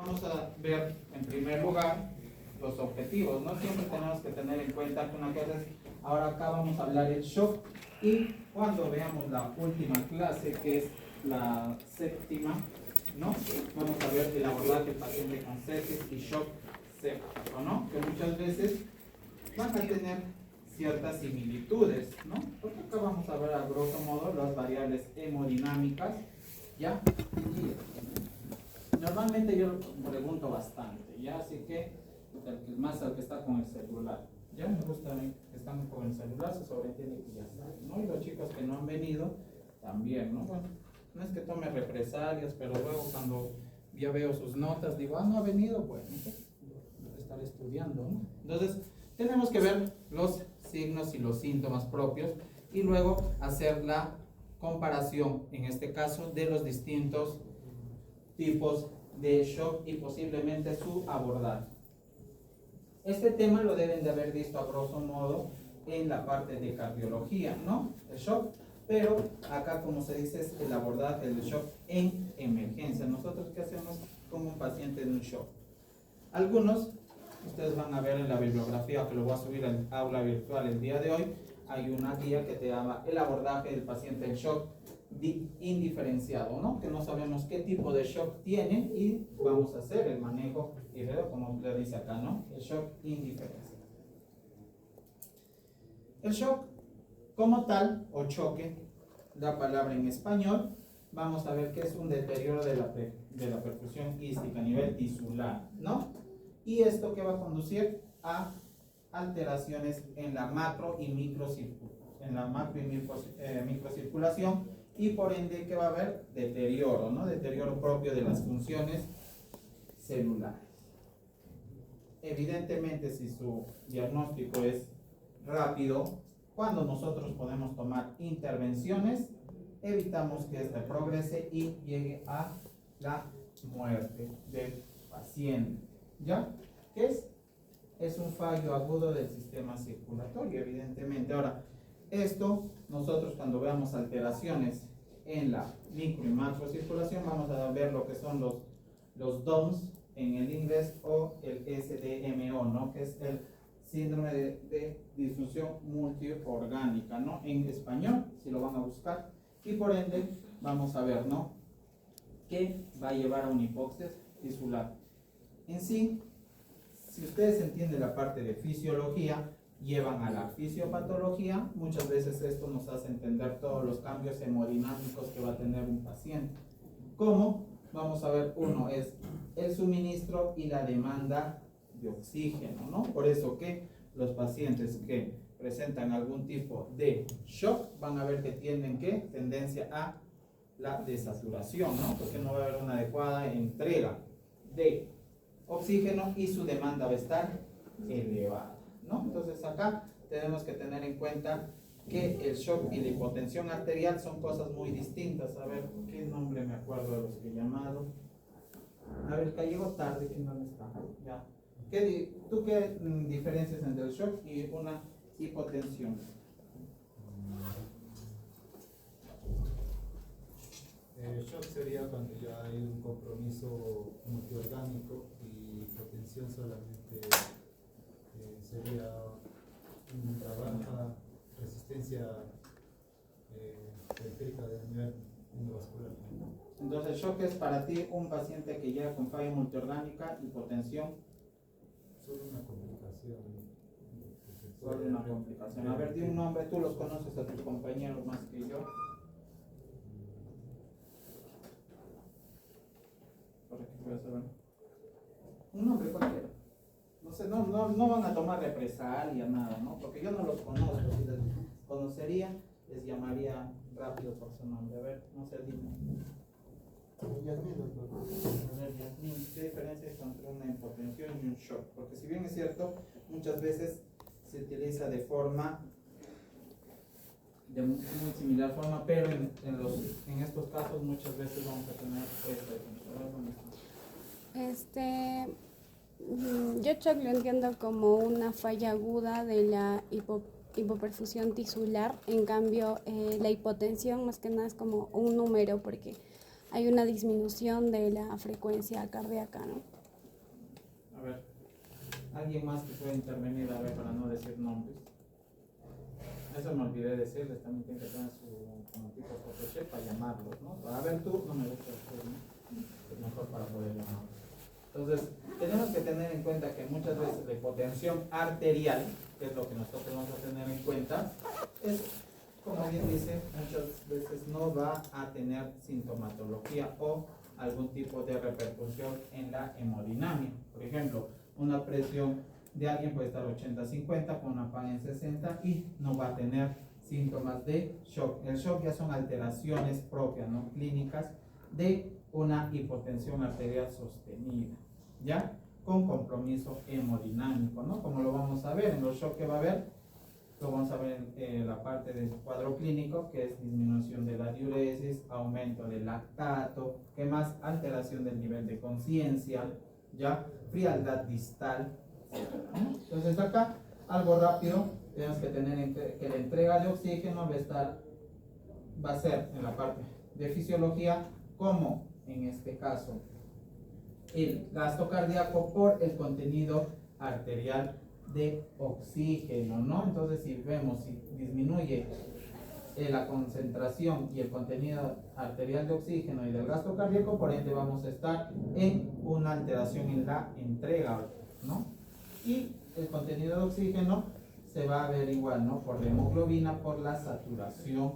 Vamos a ver en primer lugar los objetivos, ¿no? Siempre tenemos que tener en cuenta que una cosa es, ahora acá vamos a hablar del shock, y cuando veamos la última clase, que es la séptima, ¿no? Vamos a ver el abordaje del paciente con sepsis y shock séptico, ¿no? Que muchas veces van a tener ciertas similitudes, ¿no? Porque acá vamos a ver a grosso modo las variables hemodinámicas, ¿ya? Y normalmente yo lo pregunto bastante, ¿ya? Así que más al que está con el celular, ya me gusta que están con el celular, se sobreentiende que ya saben, ¿no? Y los chicos que no han venido también, ¿no? Bueno, no es que tome represalias, pero luego cuando ya veo sus notas digo, no ha venido, bueno, estar estudiando, ¿no? Entonces tenemos que ver los signos y los síntomas propios y luego hacer la comparación, en este caso, de los distintos tipos de shock y posiblemente su abordaje. Este tema lo deben de haber visto a grosso modo en la parte de cardiología, ¿no? El shock, pero acá, como se dice, es el abordaje del shock en emergencia. Nosotros, ¿qué hacemos con un paciente de un shock? Algunos, ustedes van a ver en la bibliografía, que lo voy a subir al aula virtual el día de hoy, hay una guía que te llama el abordaje del paciente en shock indiferenciado, ¿no? Que no sabemos qué tipo de shock tiene y vamos a hacer el manejo, y veo como le dice acá, ¿no? El shock indiferenciado. El shock como tal, o choque, la palabra en español, vamos a ver que es un deterioro de la perfusión ística a nivel tisular, ¿no? Y esto que va a conducir a alteraciones en la macro y microcirculación, y por ende que va a haber deterioro, ¿no? Deterioro propio de las funciones celulares. Evidentemente, si su diagnóstico es rápido, cuando nosotros podemos tomar intervenciones, evitamos que este progrese y llegue a la muerte del paciente, ¿ya? ¿Qué es? Es un fallo agudo del sistema circulatorio, evidentemente. Ahora, esto, nosotros cuando veamos alteraciones en la micro y macro circulación, vamos a ver lo que son los DOMS en el inglés, o el SDMO, ¿no? Que es el síndrome de disfunción multiorgánica, ¿no? En español, si lo van a buscar. Y por ende, vamos a ver, ¿no? Que va a llevar a una hipoxia tisular. En sí, si ustedes entienden la parte de fisiología, llevan a la fisiopatología. Muchas veces esto nos hace entender todos los cambios hemodinámicos que va a tener un paciente. ¿Cómo? Vamos a ver, uno es el suministro y la demanda de oxígeno, ¿no? Por eso que los pacientes que presentan algún tipo de shock van a ver que tienen tendencia a la desaturación, ¿no? Porque no va a haber una adecuada entrega de oxígeno y su demanda va a estar elevada, ¿no? Entonces acá tenemos que tener en cuenta que el shock y la hipotensión arterial son cosas muy distintas. A ver, ¿qué nombre me acuerdo de los que he llamado? A ver, que llegó tarde, ¿quién dónde está? Ya. ¿Tú qué diferencias entre el shock y una hipotensión? Shock sería cuando ya hay un compromiso multiorgánico, y hipotensión solamente sería una baja resistencia periférica del nivel endovascular. Entonces, shock es para ti un paciente que llega con falla multiorgánica, hipotensión. Solo una complicación. Solo una complicación. A ver, di un nombre, tú los conoces a tus compañeros más que yo. Para que puedas saber. Un nombre cualquiera. No sé, no van a tomar represalia, nada, ¿no? Porque yo no los conozco. Si les conocería, les llamaría rápido por su nombre. A ver, no sé, dime. Yasmín, doctor. A ver, Yasmín, ¿qué diferencia hay entre una hipotensión y un shock? Porque si bien es cierto, muchas veces se utiliza de muy similar forma, pero en estos casos muchas veces vamos a tener yo shock lo entiendo como una falla aguda de la hipoperfusión tisular. En cambio, la hipotensión más que nada es como un número, porque hay una disminución de la frecuencia cardíaca, ¿no? A ver, alguien más que pueda intervenir, a ver, para no decir nombres. Eso me olvidé decirles, también tienen que tener su como tipo Photoshop para llamarlos, ¿no? A ver, tú, no me gusta decir, ¿no? Es mejor para poder llamarlos. Entonces, tenemos que tener en cuenta que muchas veces la hipotensión arterial, que es lo que nosotros vamos a tener en cuenta, es, como bien dice, muchas veces no va a tener sintomatología o algún tipo de repercusión en la hemodinamia. Por ejemplo, una presión de alguien puede estar 80-50 con una PAN en 60 y no va a tener síntomas de shock. El shock ya son alteraciones propias, no clínicas, de una hipotensión arterial sostenida, ¿ya? Con compromiso hemodinámico, ¿no? Como lo vamos a ver en los shocks que va a haber, lo vamos a ver en la parte del cuadro clínico, que es disminución de la diuresis, aumento del lactato, ¿qué más? Alteración del nivel de conciencia, ¿ya? Frialdad distal, etc., ¿no? Entonces acá, algo rápido, tenemos que tener en que la entrega de oxígeno va a ser en la parte de fisiología, como en este caso el gasto cardíaco por el contenido arterial de oxígeno, ¿no? Entonces, si vemos, si disminuye la concentración y el contenido arterial de oxígeno y del gasto cardíaco, por ende vamos a estar en una alteración en la entrega, ¿no? Y el contenido de oxígeno se va a ver igual, ¿no? Por la hemoglobina, por la saturación,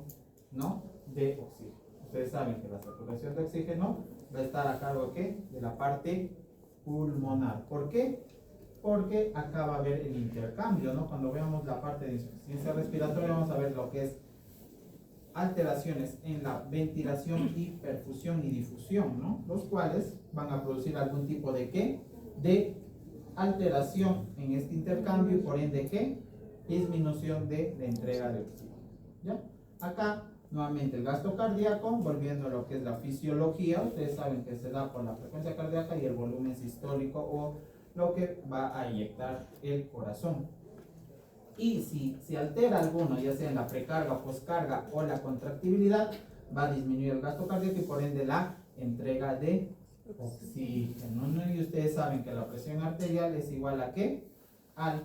¿no? De oxígeno. Ustedes saben que la saturación de oxígeno va a estar a cargo, ¿qué? De la parte pulmonar. ¿Por qué? Porque acá va a haber el intercambio, ¿no? Cuando veamos la parte de insuficiencia respiratoria, vamos a ver lo que es alteraciones en la ventilación y perfusión y difusión, ¿no? Los cuales van a producir algún tipo de ¿qué? De alteración en este intercambio y por ende ¿qué? Disminución de la entrega de oxígeno, ¿ya? Acá nuevamente el gasto cardíaco, volviendo a lo que es la fisiología, ustedes saben que se da por la frecuencia cardíaca y el volumen sistólico o lo que va a inyectar el corazón. Y si se altera alguno, ya sea en la precarga, poscarga o la contractibilidad, va a disminuir el gasto cardíaco y por ende la entrega de oxígeno, ¿no? Y ustedes saben que la presión arterial es igual a ¿qué? Al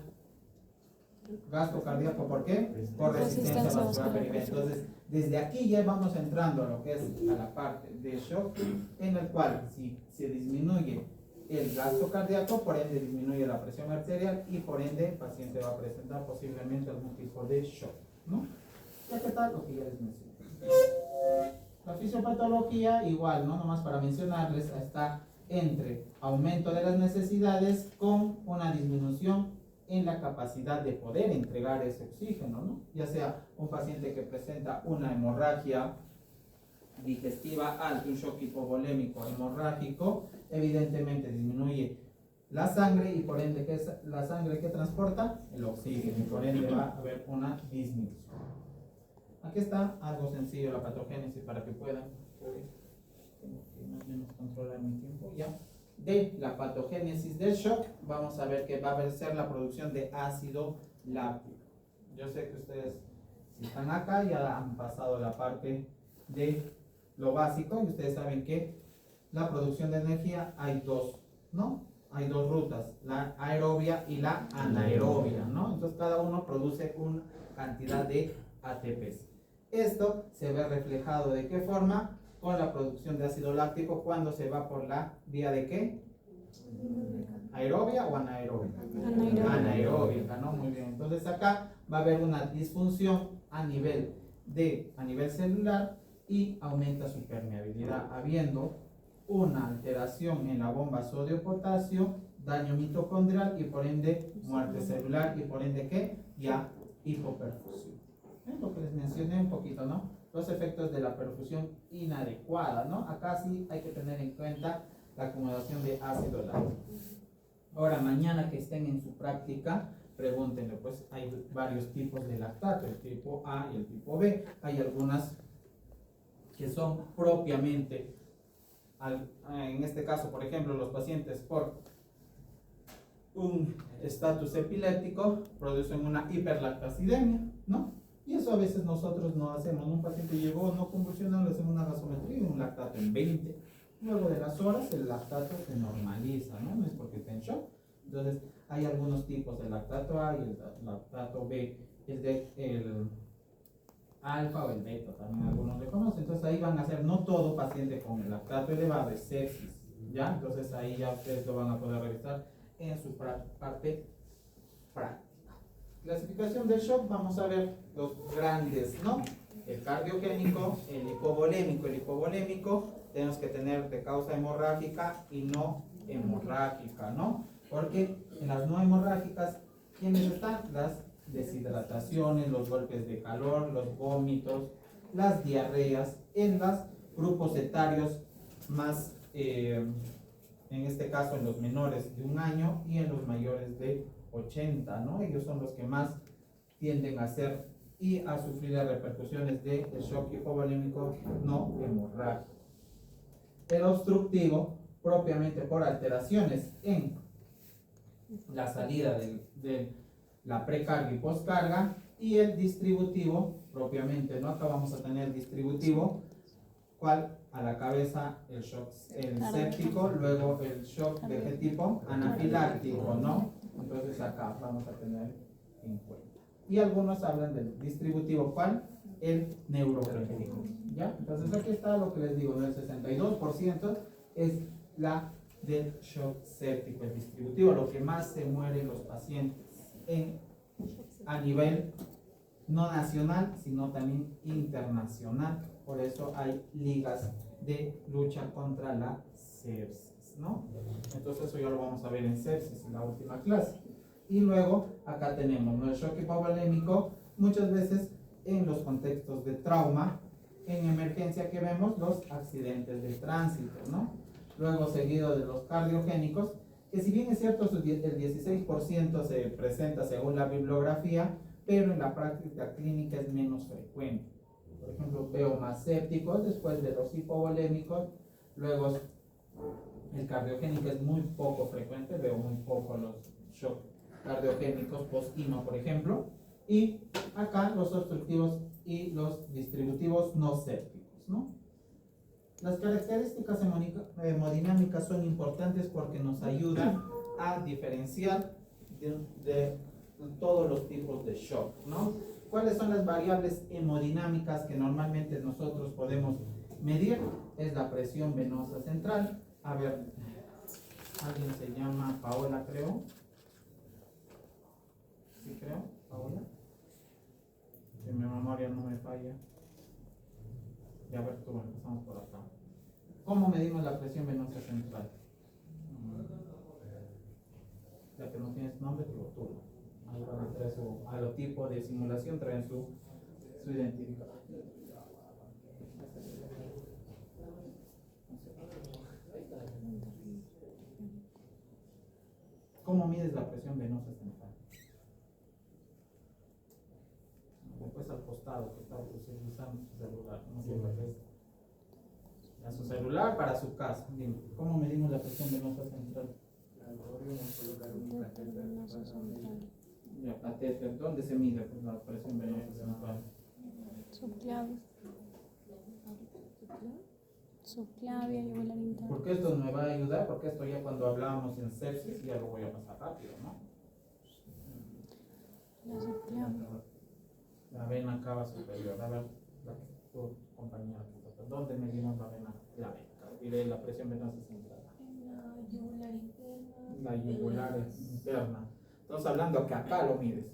gasto cardíaco, ¿por qué? Por resistencia vascular periférica. Entonces, desde aquí ya vamos entrando a lo que es a la parte de shock, en el cual si se disminuye el gasto cardíaco, por ende disminuye la presión arterial y por ende el paciente va a presentar posiblemente algún tipo de shock, ¿no? Ya que tal, lo que ya les mencioné. La fisiopatología igual, ¿no? Nomás para mencionarles, está entre aumento de las necesidades con una disminución en la capacidad de poder entregar ese oxígeno, ¿no? Ya sea un paciente que presenta una hemorragia digestiva alta, un shock hipovolémico hemorrágico, evidentemente disminuye la sangre y por ende, ¿qué es la sangre que transporta? El oxígeno, y por ende va a haber una disminución. Aquí está algo sencillo, la patogénesis, para que puedan, tengo que más o menos controlar mi tiempo ya. De la patogénesis del shock, vamos a ver que va a ser la producción de ácido láctico. Yo sé que ustedes, si están acá, ya han pasado la parte de lo básico y ustedes saben que la producción de energía hay dos, ¿no? Hay dos rutas, la aerobia y la anaerobia, ¿no? Entonces cada uno produce una cantidad de ATPs. Esto se ve reflejado ¿de qué forma? Con la producción de ácido láctico cuando se va por la vía de ¿qué? ¿Aerobia o anaeróbica? Anaeróbica, ¿no? Muy bien. Entonces acá va a haber una disfunción a nivel celular y aumenta su permeabilidad, habiendo una alteración en la bomba sodio-potasio, daño mitocondrial y por ende muerte celular y por ende ¿qué? Ya hipoperfusión. Lo que les mencioné un poquito, ¿no? Los efectos de la perfusión inadecuada, ¿no? Acá sí hay que tener en cuenta la acumulación de ácido láctico. Ahora, mañana que estén en su práctica, pregúntenle, pues hay varios tipos de lactato, el tipo A y el tipo B. Hay algunas que son propiamente, en este caso, por ejemplo, los pacientes por un estatus epiléptico producen una hiperlactacidemia, ¿no? Y eso a veces nosotros no hacemos. Un paciente llegó no convulsionado, le hacemos una gasometría y un lactato en 20. Luego de las horas el lactato se normaliza, ¿no? No es porque esté en shock. Entonces hay algunos tipos de lactato A y el lactato B, el alfa o el beta, también algunos le conocen. Entonces ahí van a ser, no todo paciente con el lactato elevado es sepsis, ¿ya? Entonces ahí ya ustedes lo van a poder revisar en su parte práctica. Clasificación del shock, vamos a ver los grandes, ¿no? El cardiogénico, el hipovolémico. El hipovolémico tenemos que tener de causa hemorrágica y no hemorrágica, ¿no? Porque en las no hemorrágicas, ¿quiénes están? Las deshidrataciones, los golpes de calor, los vómitos, las diarreas, en los grupos etarios más, en este caso en los menores de 1 año y en los mayores de 80, ¿no? Ellos son los que más tienden a hacer y a sufrir las repercusiones del shock hipovolémico no hemorrágico. El obstructivo, propiamente por alteraciones en la salida de la precarga y postcarga, y el distributivo, propiamente, ¿no? Acá vamos a tener distributivo, ¿cuál? A la cabeza el shock, el séptico, luego el shock de qué tipo, anafiláctico, ¿no? Entonces acá vamos a tener en cuenta. Y algunos hablan del distributivo, ¿cuál? El neurogénico, ¿ya? Entonces aquí está lo que les digo, ¿no? El 62% es la del shock séptico, el distributivo, lo que más se mueren los pacientes a nivel no nacional, sino también internacional. Por eso hay ligas de lucha contra la sepsis, ¿no? Entonces eso ya lo vamos a ver en sepsis en la última clase. Y luego acá tenemos, ¿no? El shock hipovolémico, muchas veces en los contextos de trauma, en emergencia que vemos los accidentes de tránsito, ¿no? Luego seguido de los cardiogénicos, que si bien es cierto el 16% se presenta según la bibliografía, pero en la práctica clínica es menos frecuente. Por ejemplo, veo más sépticos después de los hipovolémicos, luego el cardiogénico es muy poco frecuente, veo muy poco los shock cardiogénicos post-IMA, por ejemplo, y acá los obstructivos y los distributivos no sépticos, ¿no? Las características hemodinámicas son importantes porque nos ayudan a diferenciar de todos los tipos de shock, ¿no? ¿Cuáles son las variables hemodinámicas que normalmente nosotros podemos medir? Es la presión venosa central. A ver, alguien se llama Paola, creo. ¿Sí creo? Paola. Si mi memoria no me falla. Ya a ver, tú, empezamos por acá. ¿Cómo medimos la presión venosa central? Ya que no tienes nombre, tú. Ahí van a traer su holotipo de simulación, traen su identificador. ¿Cómo mides la presión venosa central? Después al costado que está utilizando su celular, no sé lo que es. A su celular para su casa. Dime, ¿cómo medimos la presión venosa central? Ya, catéter, ¿dónde se mide pues, la presión venosa central? Subclavia, yugular interna. Porque esto me va a ayudar, porque esto ya cuando hablábamos en sepsis ya lo voy a pasar rápido, ¿no? La subclavia. La vena cava superior, a ver, tu compañera, ¿dónde medimos la vena? Diré la presión venosa central. La yugular interna. La yugular interna. Estamos hablando que acá lo mides,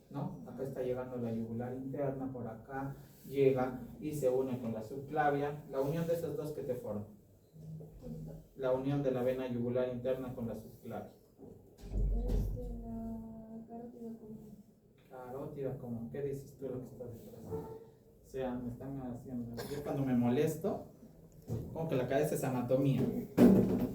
¿no? Acá está llegando la yugular interna, por acá llega y se une con la subclavia. La unión de esas dos que te forman. La unión de la vena yugular interna con la subclavia. La carótida común. Carótida común. ¿Qué dices tú lo que estás detrás? O sea, me están haciendo. Yo cuando me molesto, como que la cabeza es anatomía.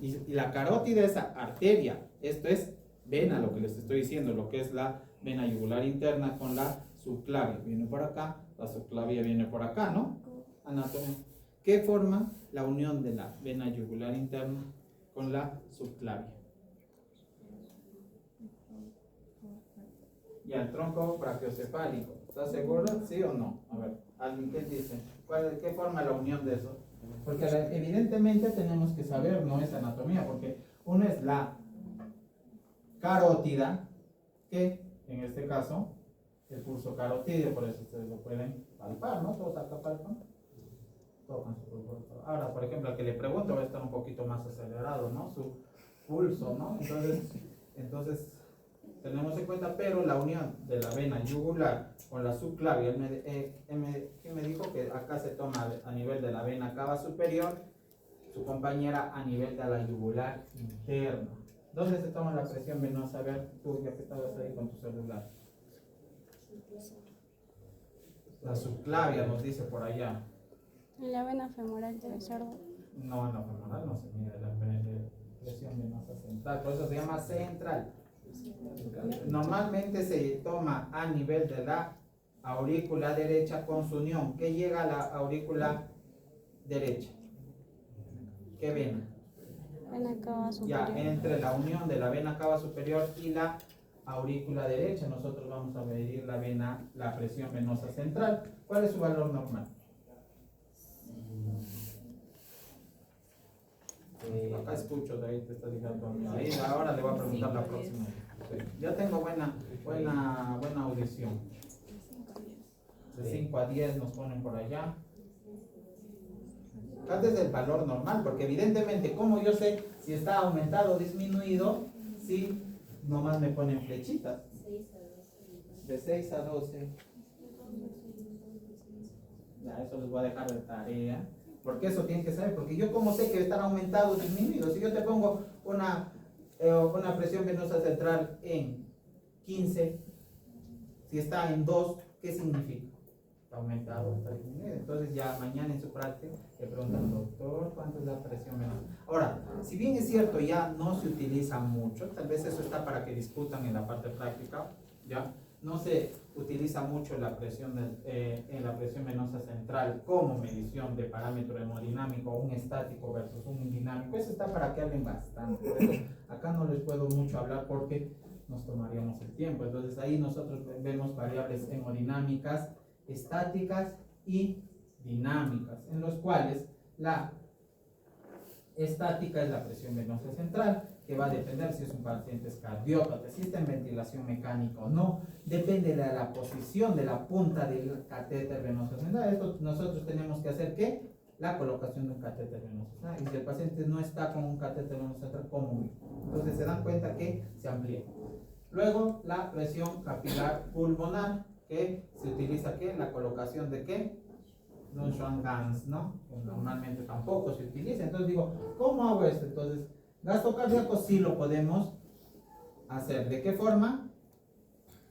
Y la carótida es arteria. Esto es vena, lo que les estoy diciendo, lo que es la vena yugular interna con la subclavia. Viene por acá, la subclavia viene por acá, ¿no? Anatomía. ¿Qué forma la unión de la vena yugular interna con la subclavia? y al tronco brachiocefálico. ¿Estás seguro? ¿Sí o no? A ver, ¿alguien qué dice? ¿Qué forma la unión de eso? Porque evidentemente tenemos que saber, no es anatomía, porque uno es la carótida, que en este caso, el pulso carotídeo, por eso ustedes lo pueden palpar, ¿no? Todos acá palpan. Tocan su pulso. Ahora, por ejemplo, al que le pregunto va a estar un poquito más acelerado, ¿no? Su pulso, ¿no? Entonces tenemos en cuenta, pero la unión de la vena yugular con la subclavia, ¿quién me dijo que acá se toma a nivel de la vena cava superior, su compañera a nivel de la yugular interna? ¿Dónde se toma la presión venosa? A ver, tú ya que estabas ahí con tu celular. La subclavia nos dice por allá. En la vena femoral debe ser. No, en la femoral no se mide la presión venosa central, por eso se llama central. Normalmente se toma a nivel de la aurícula derecha con su unión. ¿Qué llega a la aurícula derecha? ¿Qué vena? Vena cava superior. Ya, entre la unión de la vena cava superior y la aurícula derecha, nosotros vamos a medir la presión venosa central. ¿Cuál es su valor normal? Acá escucho, de ahí te está diciendo. Ahí ahora le voy a preguntar la próxima. Sí. Ya tengo buena audición. De 5 a 10 nos ponen por allá. Antes del valor normal, porque evidentemente, como yo sé si está aumentado o disminuido, si nomás me ponen flechitas. De 6 a 12. Ya, eso les voy a dejar de tarea. Porque eso tienen que saber, porque yo como sé que están aumentados o disminuidos. Si yo te pongo una presión venosa central en 15, si está en 2, ¿qué significa? Está aumentado, está disminuido. Entonces ya mañana en su práctica le preguntan, doctor, ¿cuánto es la presión venosa? Ahora, si bien es cierto, ya no se utiliza mucho, tal vez eso está para que discutan en la parte práctica, ¿ya? No se utiliza mucho en la presión venosa central como medición de parámetro hemodinámico, un estático versus un dinámico. Eso está para que hablen bastante. Pero acá no les puedo mucho hablar porque nos tomaríamos el tiempo. Entonces ahí nosotros vemos variables hemodinámicas, estáticas y dinámicas, en los cuales la estática es la presión venosa central, que va a depender si es un paciente cardiópata, si está en ventilación mecánica o no, depende de la posición de la punta del catéter venoso central. Esto nosotros tenemos que hacer ¿qué? La colocación de un catéter venoso central. Y si el paciente no está con un catéter venoso central, ¿cómo ubica? Entonces se dan cuenta que se amplía. Luego la presión capilar pulmonar, que se utiliza ¿qué? La colocación de ¿qué? De un Schwann-Ganz, ¿no? Que normalmente tampoco se utiliza. Entonces digo, ¿cómo hago esto? Entonces, gasto cardíaco sí lo podemos hacer. ¿De qué forma?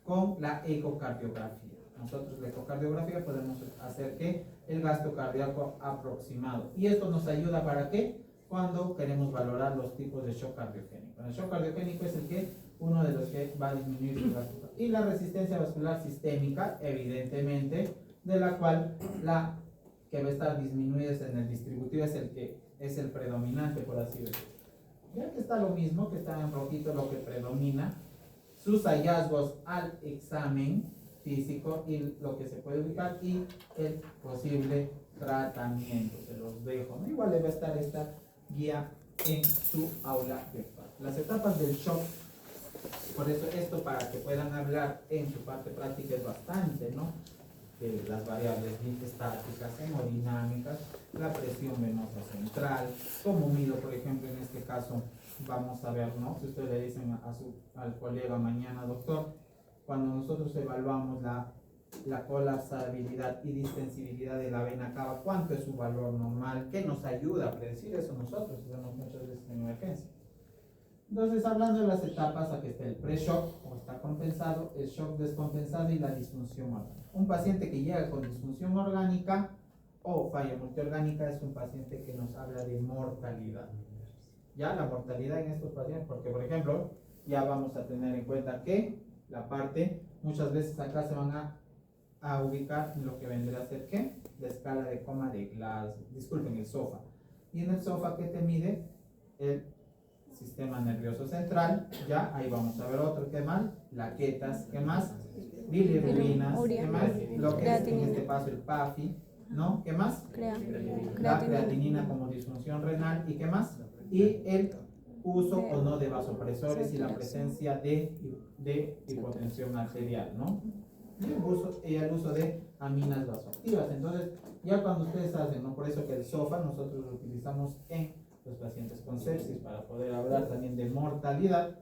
Con la ecocardiografía. Nosotros la ecocardiografía podemos hacer ¿qué? El gasto cardíaco aproximado. ¿Y esto nos ayuda para qué? Cuando queremos valorar los tipos de shock cardiogénico. El shock cardiogénico es el que uno de los que va a disminuir su gasto. Y la resistencia vascular sistémica, evidentemente, de la cual la que va a estar disminuida en el distributivo es el que es el predominante, por así decirlo. Ya que está lo mismo, que está en rojito lo que predomina, sus hallazgos al examen físico y lo que se puede ubicar y el posible tratamiento. Se los dejo, ¿no? Igual le va a estar esta guía en su aula virtual. Las etapas del shock, por eso esto para que puedan hablar en su parte práctica es bastante, ¿no? Las variables estáticas, hemodinámicas, la presión venosa central, como mido, por ejemplo, en este caso, vamos a ver, ¿no? Si ustedes le dicen al colega mañana, doctor, cuando nosotros evaluamos la colapsabilidad y distensibilidad de la vena cava, ¿cuánto es su valor normal? ¿Qué nos ayuda a predecir eso nosotros? Hacemos muchas veces en emergencia. Entonces, hablando de las etapas, aquí está el pre-shock, como está compensado, el shock descompensado y la disfunción orgánica. Un paciente que llega con disfunción orgánica o falla multiorgánica es un paciente que nos habla de mortalidad. Ya la mortalidad en estos pacientes, porque por ejemplo, ya vamos a tener en cuenta que la parte, muchas veces acá se van a ubicar en lo que vendría a ser ¿qué? La escala de coma de Glasgow, disculpen, el SOFA. Y en el SOFA, ¿qué te mide? El sistema nervioso central, ya, ahí vamos a ver otro, ¿qué más? Plaquetas, ¿qué más? Bilirrubinas, ¿qué más? Lo que es en este caso el PAFI, ¿no? ¿Qué más? La creatinina como disfunción renal, ¿y qué más? Y el uso o no de vasopresores y la presencia de hipotensión arterial, ¿no? Y el uso de aminas vasoactivas. Entonces, ya cuando ustedes hacen, ¿no? Por eso que el SOFA nosotros lo utilizamos en los pacientes con sepsis para poder hablar también de mortalidad.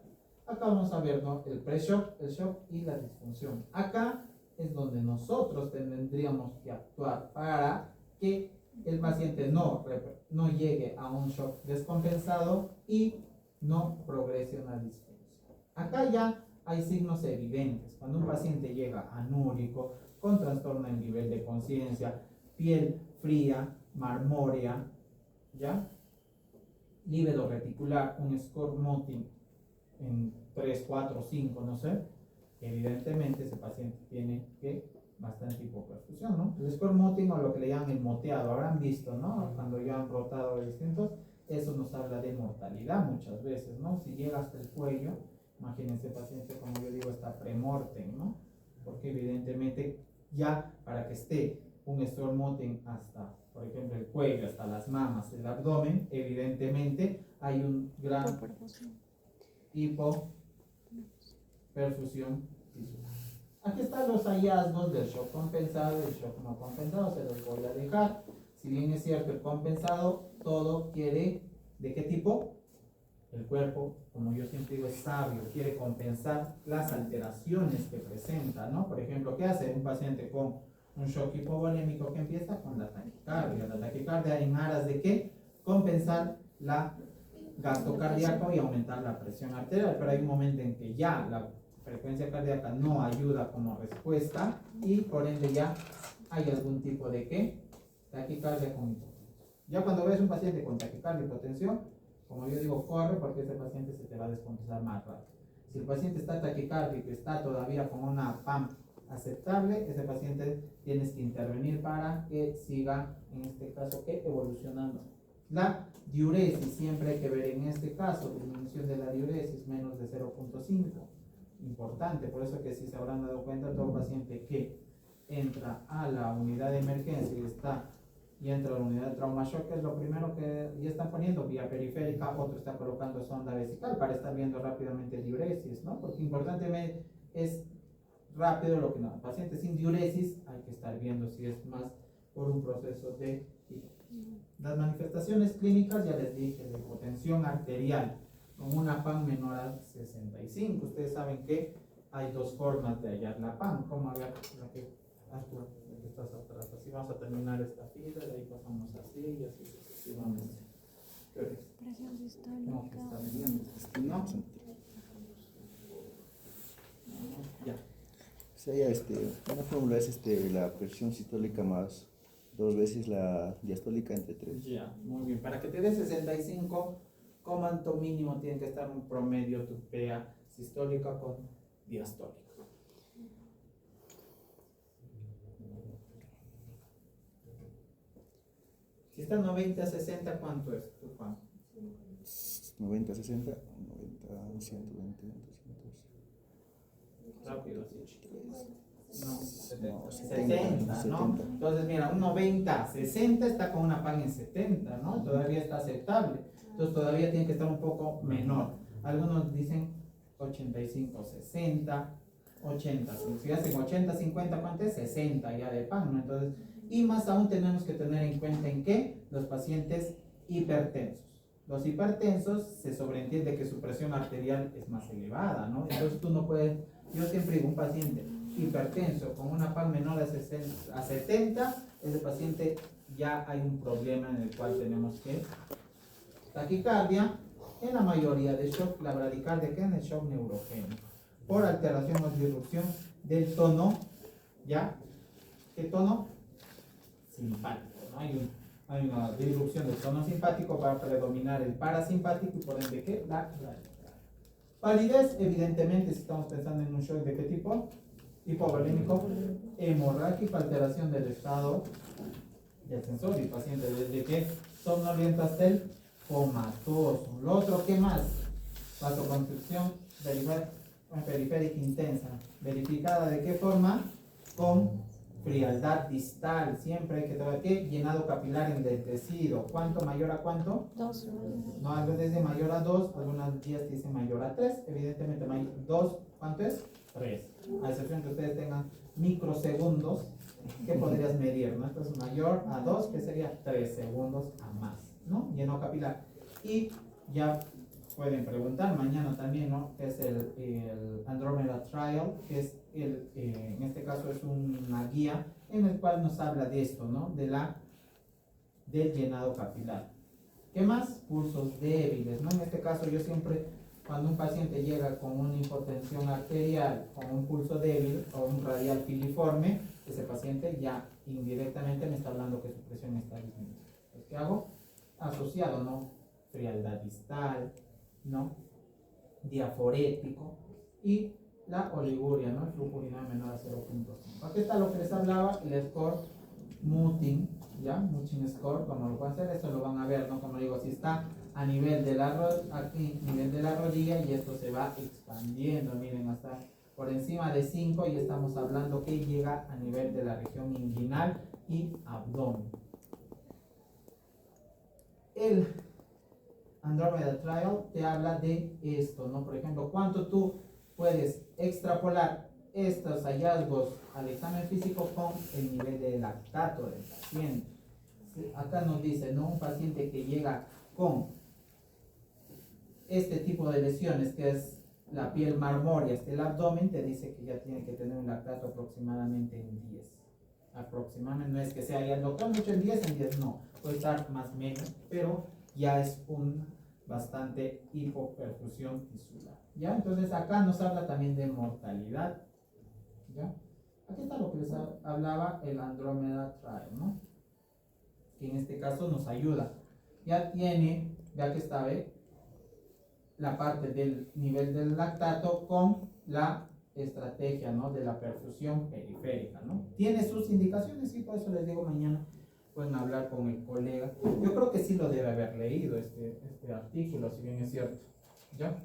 Acá vamos a ver, ¿no? El pre-shock, el shock y la disfunción. Acá es donde nosotros tendríamos que actuar para que el paciente no llegue a un shock descompensado y no progrese una disfunción. Acá ya hay signos evidentes. Cuando un paciente llega anúrico, con trastorno en nivel de conciencia, piel fría, marmórea, ¿ya? Lívido reticular, un score MOTIN en 3, 4, 5, no sé, evidentemente ese paciente tiene que bastante hipoperfusión, ¿no? El score MOTIN, o lo que le llaman el moteado, habrán visto, ¿no? Cuando ya han rotado distintos, eso nos habla de mortalidad muchas veces, ¿no? Si llega hasta el cuello, imagínense paciente, como yo digo, está premortem, ¿no? Porque evidentemente ya para que esté un score MOTIN hasta, por ejemplo, el cuello, hasta las mamas, el abdomen, evidentemente hay un gran hipoperfusión tisular. Aquí están los hallazgos del shock compensado y el shock no compensado, se los voy a dejar. Si bien es cierto, el compensado todo quiere, ¿de qué tipo? El cuerpo, como yo siempre digo, es sabio, quiere compensar las alteraciones que presenta, ¿no? Por ejemplo, ¿qué hace un paciente con un shock hipovolémico que empieza con la taquicardia? La taquicardia en aras de ¿qué? Compensar la gasto cardíaco y aumentar la presión arterial, pero hay un momento en que ya la frecuencia cardíaca no ayuda como respuesta y por ende ya hay algún tipo de ¿qué? Taquicardia con hipotensión. Ya cuando ves un paciente con taquicardia y hipotensión, como yo digo, corre porque ese paciente se te va a descompensar más rápido. Si el paciente está taquicárdico y está todavía con una PAM aceptable, ese paciente tienes que intervenir para que siga, en este caso, ¿qué? Evolucionando. La diuresis, siempre hay que ver en este caso, disminución de la diuresis menos de 0.5, importante, por eso que si se habrán dado cuenta, todo paciente que entra a la unidad de emergencia y entra a la unidad de trauma shock, es lo primero que ya están poniendo vía periférica, otro está colocando sonda vesical para estar viendo rápidamente diuresis, ¿no? Porque importante es rápido lo que no, paciente sin diuresis hay que estar viendo si es más por un proceso de las manifestaciones clínicas, ya les dije, de hipotensión arterial con una PAN menor a 65. Ustedes saben que hay dos formas de hallar la PAN. ¿Cómo hallar la que estás atrás? Así vamos a terminar esta fila, de ahí pasamos así y así sucesivamente. Presión sistólica. No, que está bien. No. Ya. Sería una fórmula es la presión sistólica más 2 veces la diastólica entre 3. Ya, muy bien. Para que te dé 65, ¿cuánto mínimo tiene que estar un promedio tu PA sistólica con diastólica? Si está 90 a 60, ¿cuánto es tu PA? 90 a 60, 90 120, 200. Rápido, así. No, 70, 70, ¿no? Entonces, mira, un 90, 60 está con una PAN en 70, ¿no? Todavía está aceptable. Entonces, todavía tiene que estar un poco menor. Algunos dicen 85, 60, 80. Si hacen 80, 50, ¿cuánto es? 60 ya de PAN, ¿no? Entonces, y más aún tenemos que tener en cuenta en qué los pacientes hipertensos. Los hipertensos se sobreentiende que su presión arterial es más elevada, ¿no? Entonces, tú no puedes, yo siempre digo, un paciente hipertenso con una PAN menor a 70, ese paciente ya hay un problema en el cual tenemos que taquicardia, en la mayoría de shock, la bradicardia que en el shock neurogénico, por alteración o disrupción del tono, ¿ya? ¿Qué tono? Simpático, ¿no? Hay una disrupción del tono simpático para predominar el parasimpático y por ende, ¿qué? La bradicardia. Palidez, evidentemente, si estamos pensando en un shock de qué tipo, hipovolémico, hemorrágico, alteración del estado del sensorio, el paciente desde que somnoliento hasta el comatoso. Lo otro, ¿qué más? Vasoconstricción periférica intensa. ¿Verificada de qué forma? Con frialdad distal. Siempre hay que tratar que llenado capilar endurecido. ¿Cuánto mayor a cuánto? 2. No, algo dice mayor a 2, algunos días dicen mayor a 3. Evidentemente, 2, ¿cuánto es? 3. A excepción que ustedes tengan microsegundos, ¿qué podrías medir? ¿No? Entonces, mayor a 2, que sería 3 segundos a más, ¿no? Lleno capilar. Y ya pueden preguntar mañana también, ¿no? Que es el Andromeda Trial, que es en este caso es una guía en el cual nos habla de esto, ¿no? Del llenado capilar. ¿Qué más? Pulsos débiles, ¿no? En este caso yo siempre, cuando un paciente llega con una hipotensión arterial, con un pulso débil o un radial filiforme, ese paciente ya indirectamente me está hablando que su presión está disminuyendo. Entonces, ¿qué hago? Asociado, ¿no? Frialdad distal, ¿no? Diaforético y la oliguria, ¿no? El flujo urinario menor a 0.5. Aquí está lo que les hablaba, el score Mutin, ¿ya? Mutin score, como lo pueden hacer, esto lo van a ver, ¿no? Como digo, si está a nivel de aquí, nivel de la rodilla, y esto se va expandiendo, miren, hasta por encima de 5, y estamos hablando que llega a nivel de la región inguinal y abdomen. El Andromeda Trial te habla de esto, ¿no? Por ejemplo, cuánto tú puedes extrapolar estos hallazgos al examen físico con el nivel de lactato del paciente. ¿Sí? Acá nos dice, ¿no? Un paciente que llega con este tipo de lesiones, que es la piel marmórea, el abdomen, te dice que ya tiene que tener un lactato aproximadamente en 10. Aproximadamente, no es que sea ya el doctor mucho en 10 no, puede estar más o menos, pero ya es un bastante hipoperfusión tisular. ¿Ya? Entonces acá nos habla también de mortalidad. ¿Ya? Aquí está lo que les hablaba el Andromeda Trial, ¿no? Que en este caso nos ayuda. Ya tiene, ya que está, ¿ve? La parte del nivel del lactato con la estrategia, ¿no? De la perfusión periférica, ¿no? Tiene sus indicaciones, y por eso les digo mañana pueden hablar con el colega. Yo creo que sí lo debe haber leído este artículo, si bien es cierto. ¿Ya?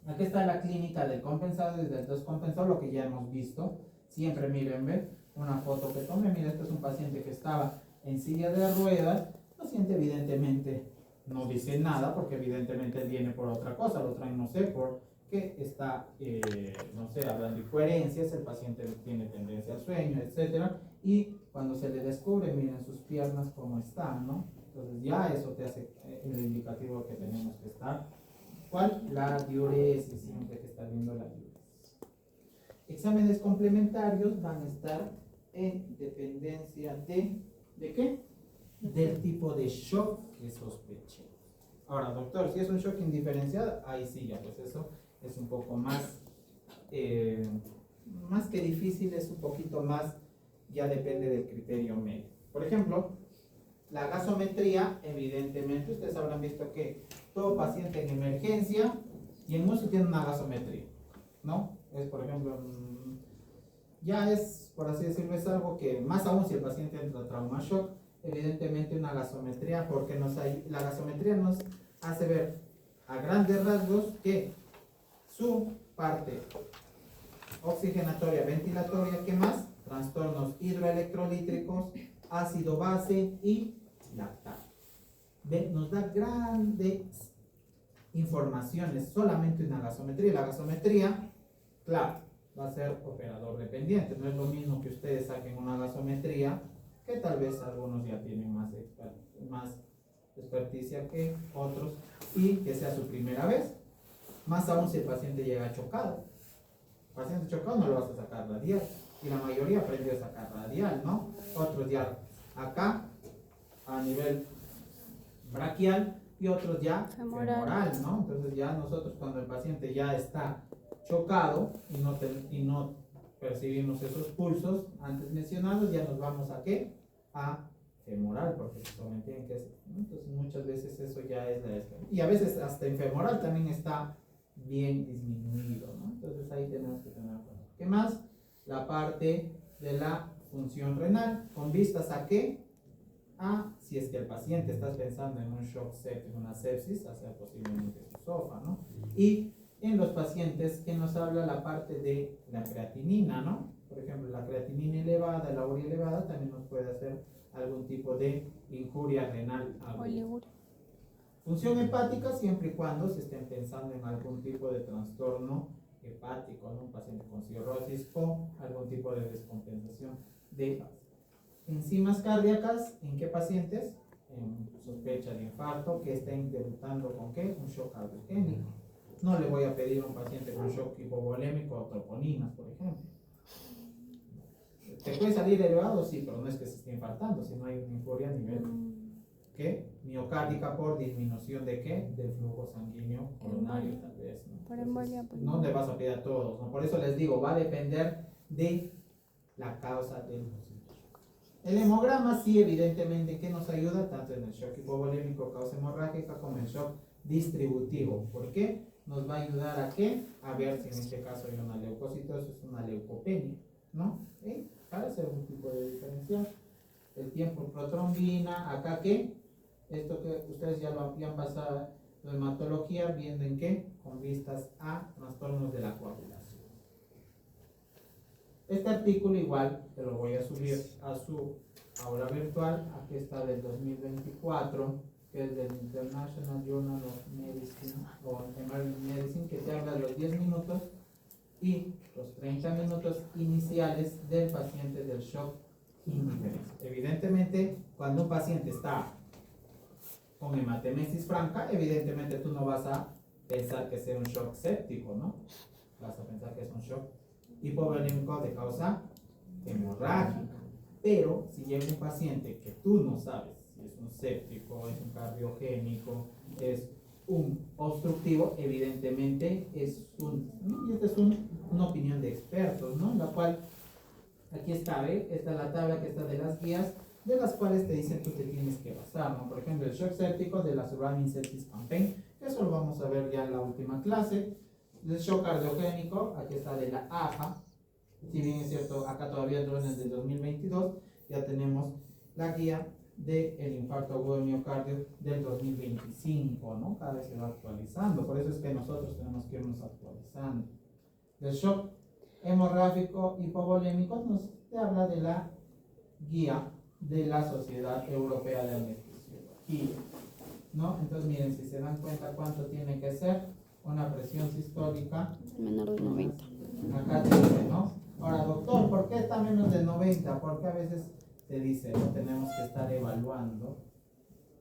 Aquí está la clínica del compensado y del descompensado, lo que ya hemos visto. Siempre miren, ¿ven? Una foto que tomé. Mira, este es un paciente que estaba en silla de ruedas. El paciente evidentemente no dice nada, porque evidentemente él viene por otra cosa. Lo traen, no sé, porque está, no sé, hablando de incoherencias. El paciente tiene tendencia al sueño, etcétera. Y cuando se le descubre, miren sus piernas cómo están, ¿no? Entonces ya eso te hace el indicativo que tenemos que estar. ¿Cuál? La diuresis, siempre que está viendo la diuresis. Exámenes complementarios van a estar en dependencia ¿de qué? Del tipo de shock que sospeché. Ahora, doctor, si es un shock indiferenciado, ahí sí ya, pues eso es un poco más que difícil, es un poquito más, ya depende del criterio médico. Por ejemplo, la gasometría, evidentemente, ustedes habrán visto que todo paciente en emergencia y en UCI tiene una gasometría, ¿no? Es, por ejemplo, ya es, por así decirlo, es algo que, más aún si el paciente entra a trauma shock, evidentemente una gasometría, porque la gasometría nos hace ver a grandes rasgos que su parte oxigenatoria, ventilatoria, ¿qué más? Trastornos hidroelectrolíticos, ácido base y lactato. Nos da grandes informaciones solamente una gasometría. La gasometría, claro, va a ser operador dependiente. No es lo mismo que ustedes saquen una gasometría, que tal vez algunos ya tienen más experticia que otros, y que sea su primera vez. Más aún si el paciente llega chocado. El paciente chocado no lo vas a sacar radial, y la mayoría aprendió a sacar radial, ¿no? Otros ya acá a nivel braquial y otros ya femoral, ¿no? Entonces ya nosotros, cuando el paciente ya está chocado y no percibimos esos pulsos antes mencionados, ya nos vamos a ¿qué? A femoral, porque se someten que es, ¿no? Entonces muchas veces eso ya es y a veces hasta en femoral también está bien disminuido, ¿no? Entonces ahí tenemos que tener cuidado. ¿Qué más? La parte de la función renal, con vistas a ¿qué? a, si es que el paciente está pensando en un shock séptico, una sepsis, hacia posiblemente su SOFA, ¿no? Y en los pacientes que nos habla la parte de la creatinina, ¿no? Por ejemplo, la creatinina elevada, la urea elevada, también nos puede hacer algún tipo de injuria renal aguda. Oliguria. Función hepática siempre y cuando se estén pensando en algún tipo de trastorno hepático, ¿no? Un paciente con cirrosis o algún tipo de descompensación de enzimas cardíacas. ¿En qué pacientes? En sospecha de infarto que estén debutando con ¿qué? Un shock cardiogénico. No le voy a pedir a un paciente con shock hipovolémico o troponinas, por ejemplo. ¿Te puede salir elevado? Sí, pero no es que se esté infartando, sino hay una injuria a nivel ¿qué? Miocárdica por disminución de ¿qué? Del flujo sanguíneo coronario, tal vez, ¿no? Por embolia, pues. No le vas a pedir a todos, ¿no? Por eso les digo, va a depender de la causa del síntoma. El hemograma sí, evidentemente, que nos ayuda tanto en el shock hipovolémico causa hemorrágica como en el shock distributivo. ¿Por qué? Nos va a ayudar a qué? A ver si en este caso hay una leucocitosis, una leucopenia, ¿no? ¿Sí? Para hacer un tipo de diferencial. El tiempo protrombina, acá qué? Esto que ustedes ya lo habían pasado la hematología, viendo en qué, con vistas a trastornos de la coagulación. Este artículo igual te lo voy a subir a su aula virtual, aquí está del 2024, que es del International Journal of Medicine o Emergency Medicine, que te habla de los 10 minutos y los 30 minutos iniciales del paciente del shock indiferencia. Evidentemente, cuando un paciente está con hematemesis franca, evidentemente tú no vas a pensar que sea un shock séptico, ¿no? Vas a pensar que es un shock hipovolémico de causa hemorrágica. Pero si llega un paciente que tú no sabes si es un séptico, es un cardiogénico, es un obstructivo, evidentemente es y esta es una opinión de expertos, ¿no? La cual, aquí está, ¿ve? Esta es la tabla que está de las guías, de las cuales te dicen tú te tienes que basar, ¿no? Por ejemplo, el shock séptico de la Surrounding Sepsis Campaign, que eso lo vamos a ver ya en la última clase. El shock cardiogénico, aquí está de la AJA, si bien es cierto, acá todavía no es del 2022, ya tenemos la guía del infarto agudo de miocardio del 2025, ¿no? Cada vez se va actualizando, por eso es que nosotros tenemos que irnos actualizando. El shock hemorrágico hipovolémico nos te habla de la guía de la Sociedad Europea de Anestesiología, ¿no? Entonces miren, si se dan cuenta cuánto tiene que ser una presión sistólica Menor de 90. acá te dice, ¿no? Ahora, doctor, ¿por qué está menos de 90? Porque a veces te dice, lo tenemos que estar evaluando.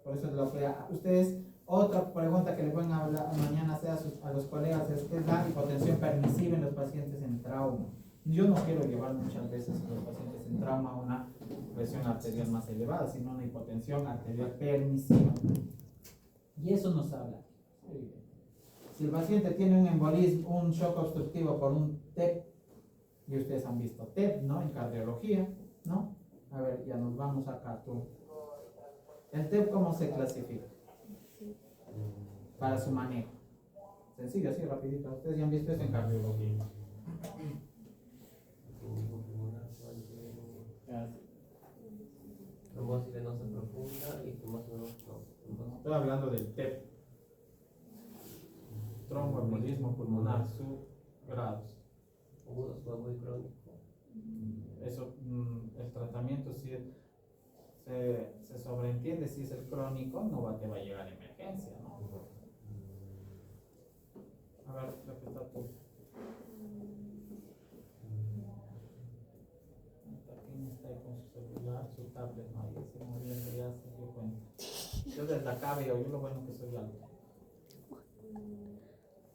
Por eso es lo que ustedes, otra pregunta que le pueden hablar mañana a los colegas es ¿qué es la hipotensión permisiva en los pacientes en trauma? Yo no quiero llevar muchas veces a los pacientes en trauma a una presión arterial más elevada, sino una hipotensión arterial permisiva. Y eso nos habla. Si el paciente tiene un embolismo, un shock obstructivo por un TEP, y ustedes han visto TEP, ¿no? En cardiología, ¿no? A ver, ya nos vamos acá, tú. ¿El TEP cómo se clasifica? Para su manejo. Sencillo, así rapidito. Ustedes ya han visto eso en cardiología. Trombosis venosa profunda y trombosis venosa. Estoy hablando del TEP. Tromboembolismo pulmonar subgrados. Agudo, suave y crónico. Eso, el tratamiento sí se sobreentiende, si es el crónico, te va a llegar a emergencia, ¿no? A ver, repita tú. ¿Quién está ahí con su celular, su tablet? No, ahí se moviendo, ya se dio cuenta. Yo desde acá veo, yo lo bueno que soy alto.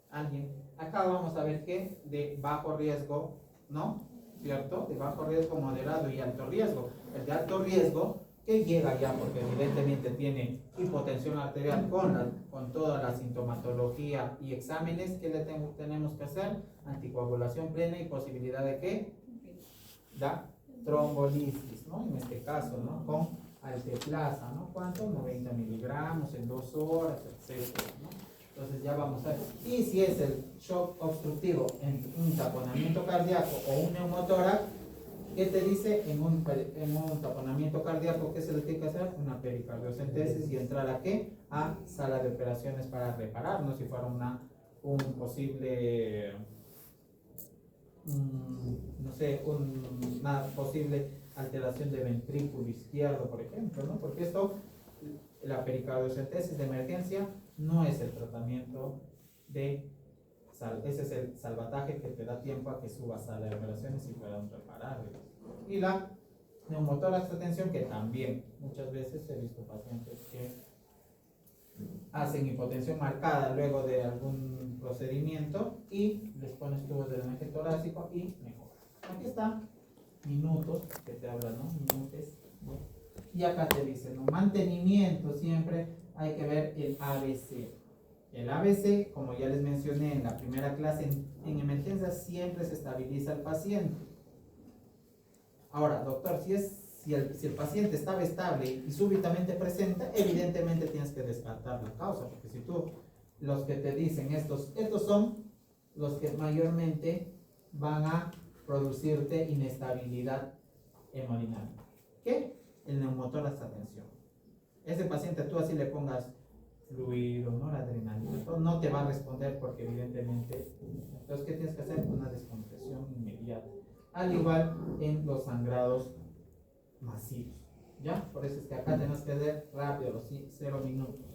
Alguien. Acá vamos a ver que de bajo riesgo, ¿no? ¿Cierto? De bajo riesgo, moderado y alto riesgo. El de alto riesgo, que llega ya porque evidentemente tiene hipotensión arterial con toda la sintomatología y exámenes que le tenemos que hacer, anticoagulación plena y posibilidad de que da trombolisis, ¿no? En este caso, ¿no? Con alteplasa, ¿no? ¿Cuánto? 90 miligramos en 2 horas, etcétera, ¿no? Entonces ya vamos a ver. Y si es el shock obstructivo en un taponamiento cardíaco o un neumotórax, ¿Qué te dice en un taponamiento cardíaco? ¿Qué se le tiene que hacer? Una pericardiocentesis y entrar ¿a qué? A sala de operaciones para reparar, ¿no? Si fuera un posible, no sé, una posible alteración de ventrículo izquierdo, por ejemplo, ¿no? Porque esto, la pericardiocentesis de emergencia no es el tratamiento de ese es el salvataje que te da tiempo a que subas a las operaciones y puedan reparar. Y la neumotórax de tensión, que también muchas veces he visto pacientes que hacen hipotensión marcada luego de algún procedimiento y les pones tubos de drenaje torácico y mejora. Aquí está, minutos, que te hablan, ¿no? Minutos, ¿no? Y acá te dicen, ¿no? Mantenimiento, siempre hay que ver el ABC. El ABC, como ya les mencioné en la primera clase, en emergencia siempre se estabiliza el paciente. Ahora, doctor, si el paciente estaba estable y súbitamente presenta, evidentemente tienes que descartar la causa, porque si tú, los que te dicen, estos son los que mayormente van a producirte inestabilidad hemodinámica. ¿Qué? El neumotórax a tensión. Ese paciente tú así le pongas fluido, ¿no? La adrenalina, no te va a responder porque evidentemente, entonces, ¿qué tienes que hacer? Una descompresión inmediata. Al igual en los sangrados masivos, ¿ya? Por eso es que acá tenemos que hacer rápido, los 0 minutos.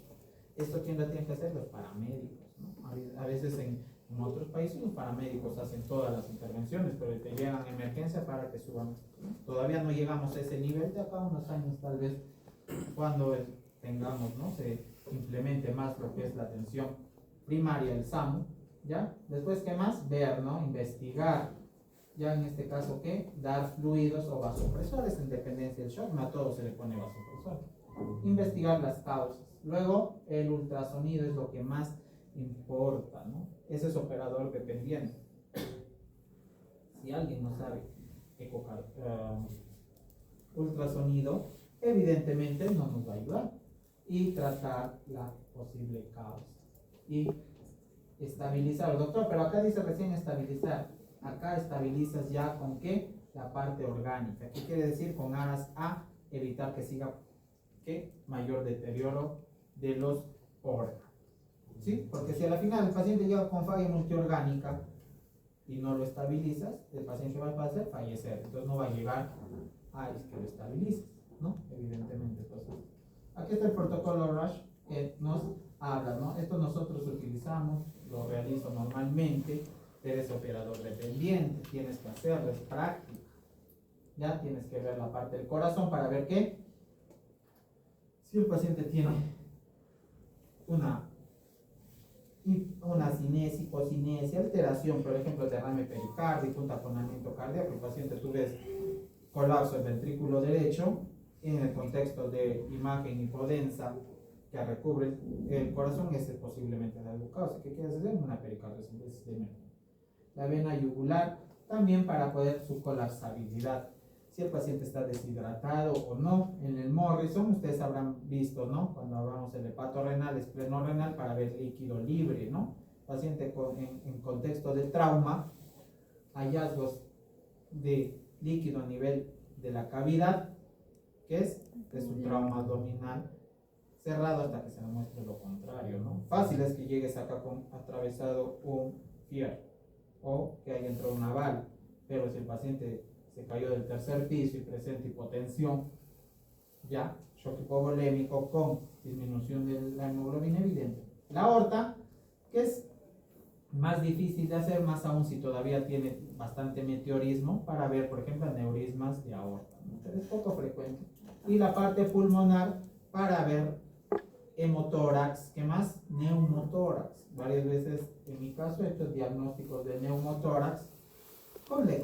¿Esto quién lo tiene que hacer? Los paramédicos, ¿no? A veces en otros países los paramédicos hacen todas las intervenciones, pero te llegan a emergencia para que suban. Todavía no llegamos a ese nivel, de acá a unos años tal vez, cuando tengamos, ¿no? Se implemente más lo que es la atención primaria, el SAMU, ¿ya? Después, ¿qué más? Ver, ¿no? Investigar, ya en este caso, ¿qué? Dar fluidos o vasopresores en dependencia del shock, no a todos se le pone vasopresor. Investigar las causas. Luego, el ultrasonido es lo que más importa, ¿no? Ese es operador dependiente. Si alguien no sabe ultrasonido, evidentemente no nos va a ayudar. Y tratar la posible causa y estabilizar. Doctor, pero acá dice recién estabilizar. Acá estabilizas ya con qué? La parte orgánica. ¿Qué quiere decir? Con aras a evitar que siga ¿qué? Mayor deterioro de los órganos. ¿Sí? Porque si a la final el paciente llega con falla multiorgánica y no lo estabilizas, el paciente va a hacer fallecer. Entonces no va a llegar a es que lo estabilizas, ¿no? Evidentemente. Entonces, aquí está el protocolo RUSH que nos habla, ¿no? Esto nosotros utilizamos, lo realizo normalmente, eres operador dependiente, tienes que hacerlo, es práctica. Ya tienes que ver la parte del corazón para ver qué. Si el paciente tiene una cinesis, hipocinesia, alteración, por ejemplo, derrame pericárdico, un taponamiento cardíaco, el paciente tú ves colapso del ventrículo derecho, en el contexto de imagen hipodensa que recubre el corazón, ese posiblemente la glucosa. ¿Qué quieres hacer? Una pericardiocentesis de emergencia. La vena yugular también para poder su colapsabilidad. Si el paciente está deshidratado o no, en el Morrison ustedes habrán visto, ¿no? Cuando hablamos del hepato renal, esplenorenal para ver líquido libre, ¿no? Paciente en contexto de trauma, hallazgos de líquido a nivel de la cavidad, que es su trauma abdominal cerrado hasta que se demuestre lo contrario, ¿no? Fácil es que llegues acá con atravesado un fierro o que haya entrado una bala, pero si el paciente se cayó del tercer piso y presenta hipotensión, ya, shock hipovolémico con disminución de la hemoglobina evidente. La aorta, que es más difícil de hacer, más aún si todavía tiene bastante meteorismo, para ver, por ejemplo, aneurismas de aorta, ¿no? Pero es poco frecuente. Y la parte pulmonar para ver hemotórax, ¿qué más? Neumotórax. Varias veces, en mi caso, he hecho diagnósticos de neumotórax con la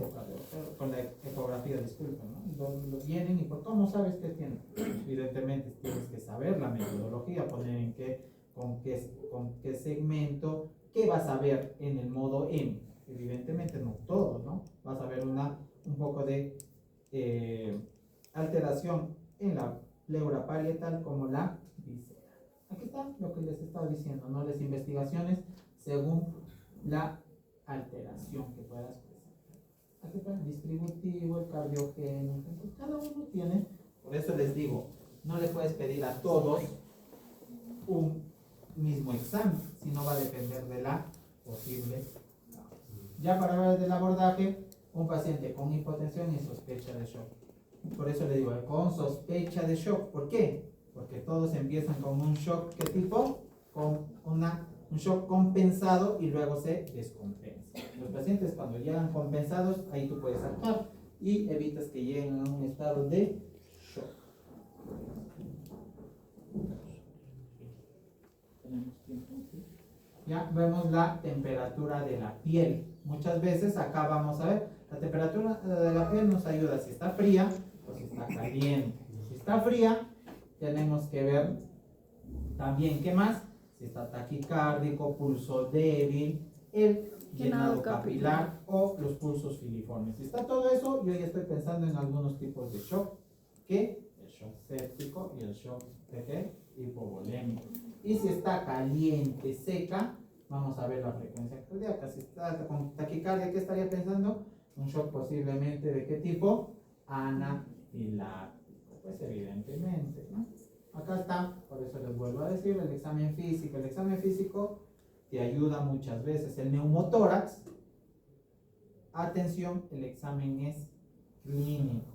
ecografía, disculpen, ¿no? Lo tienen y por cómo sabes que tienen. Evidentemente tienes que saber la metodología, poner en con qué segmento, qué vas a ver en el modo M. Evidentemente no todo, ¿no? Vas a ver un poco de alteración en la pleura parietal como la visceral. Aquí está lo que les estaba diciendo, ¿no? Las investigaciones según la alteración que puedas presentar. aquí está el distributivo, el cardiogénico. Entonces, cada uno tiene, por eso les digo, no le puedes pedir a todos un mismo examen, sino va a depender de la posible. Ya para hablar del abordaje, un paciente con hipotensión y sospecha de shock. Por eso le digo, con sospecha de shock. ¿Por qué? Porque todos empiezan con un shock, ¿qué tipo? Con un shock compensado y luego se descompensa. Los pacientes cuando llegan compensados, ahí tú puedes actuar y evitas que lleguen a un estado de shock. ¿Tenemos tiempo? ¿Sí? Ya vemos la temperatura de la piel. Muchas veces acá vamos a ver, la temperatura de la piel nos ayuda si está fría o si está caliente. Si está fría, tenemos que ver también, ¿qué más? Si está taquicárdico, pulso débil, el llenado capilar o los pulsos filiformes. Si está todo eso, yo ya estoy pensando en algunos tipos de shock, que el shock séptico y el shock hipovolémico. Y si está caliente, seca, vamos a ver la frecuencia cardíaca. Si está con taquicardia, ¿qué estaría pensando? Un shock posiblemente de qué tipo? Anafiláctico. Pues evidentemente, ¿no? Acá está, por eso les vuelvo a decir, el examen físico. El examen físico te ayuda muchas veces. El neumotórax, atención, el examen es clínico.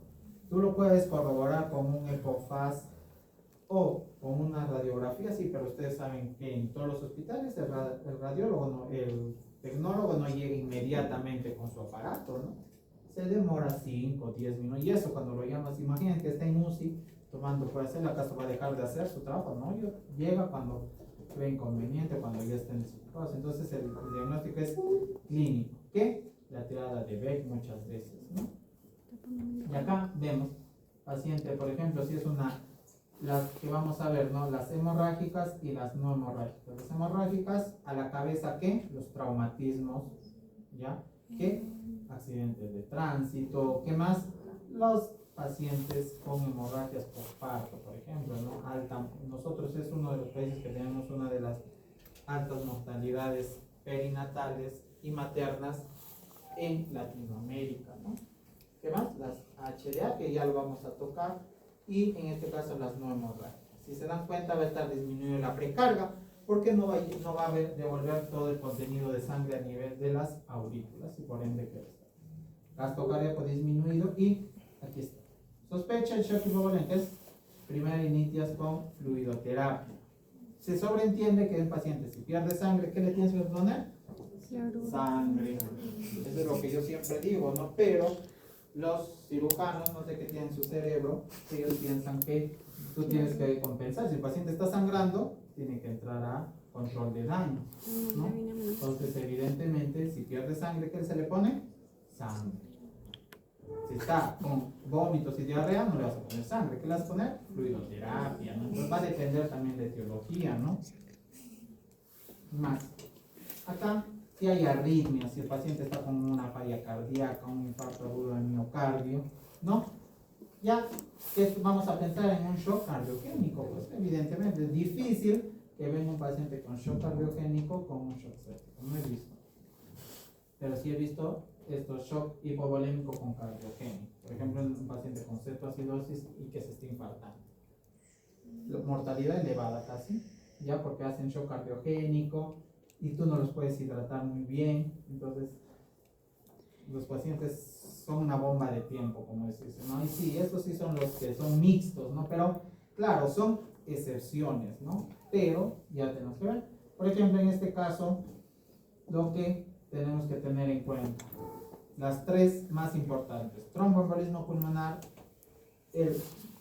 Tú lo puedes corroborar con un ecofaz o con una radiografía, sí, pero ustedes saben que en todos los hospitales el radiólogo, el tecnólogo no llega inmediatamente con su aparato, ¿no? Se demora 5 o 10 minutos. Y eso cuando lo llamas, imagínate que está en UCI tomando, puede hacer, ¿acaso va a dejar de hacer su trabajo? No, llega cuando ve inconveniente, cuando ya estén desocupados. Entonces el diagnóstico es clínico, que la tirada de Beck muchas veces, ¿no? Y acá vemos paciente, por ejemplo, si es las que vamos a ver, ¿no? Las hemorrágicas y las no hemorrágicas. Las hemorrágicas, a la cabeza, ¿qué? Los traumatismos, ¿ya? ¿Qué? Accidentes de tránsito, ¿qué más? Los pacientes con hemorragias por parto, por ejemplo, ¿no? Nosotros es uno de los países que tenemos una de las altas mortalidades perinatales y maternas en Latinoamérica, ¿no? ¿Qué más? Las HDA, que ya lo vamos a tocar, y en este caso las no hemorrágicas. Si se dan cuenta, va a estar disminuida la precarga, porque no va a devolver todo el contenido de sangre a nivel de las aurículas y por ende que gasto cardíaco disminuido. Y aquí está. Sospecha el shock hipovolémico, es primera inicia con fluidoterapia. Se sobreentiende que el paciente, si pierde sangre, ¿qué le tienes que poner? Sangre. Eso es lo que yo siempre digo, ¿no? Pero los cirujanos, no sé qué tienen en su cerebro, ellos piensan que tú tienes que compensar. Si el paciente está sangrando, tiene que entrar a control de daño, ¿no? Entonces, evidentemente, si pierde sangre, ¿qué se le pone? Sangre. Si está con vómitos y diarrea, no le vas a poner sangre. ¿Qué le vas a poner? Fluidoterapia, ¿no? Entonces va a depender también de etiología, ¿no? Más. Acá, si hay arritmia, si el paciente está con una falla cardíaca, un infarto agudo del miocardio, ¿no? Ya que vamos a pensar en un shock cardiogénico, pues evidentemente es difícil que venga un paciente con shock cardiogénico con un shock séptico. No he visto. Pero sí he visto estos shock hipovolémico con cardiogénico. Por ejemplo, en un paciente con cetoacidosis y que se está infartando. Mortalidad elevada casi, ya porque hacen shock cardiogénico y tú no los puedes hidratar muy bien. Entonces, los pacientes son una bomba de tiempo, como decís, ¿no? Y sí, estos sí son los que son mixtos, ¿no? Pero, claro, son excepciones, ¿no? Pero ya tenemos que ver. Por ejemplo, en este caso, lo que tenemos que tener en cuenta, las tres más importantes: tromboembolismo pulmonar, el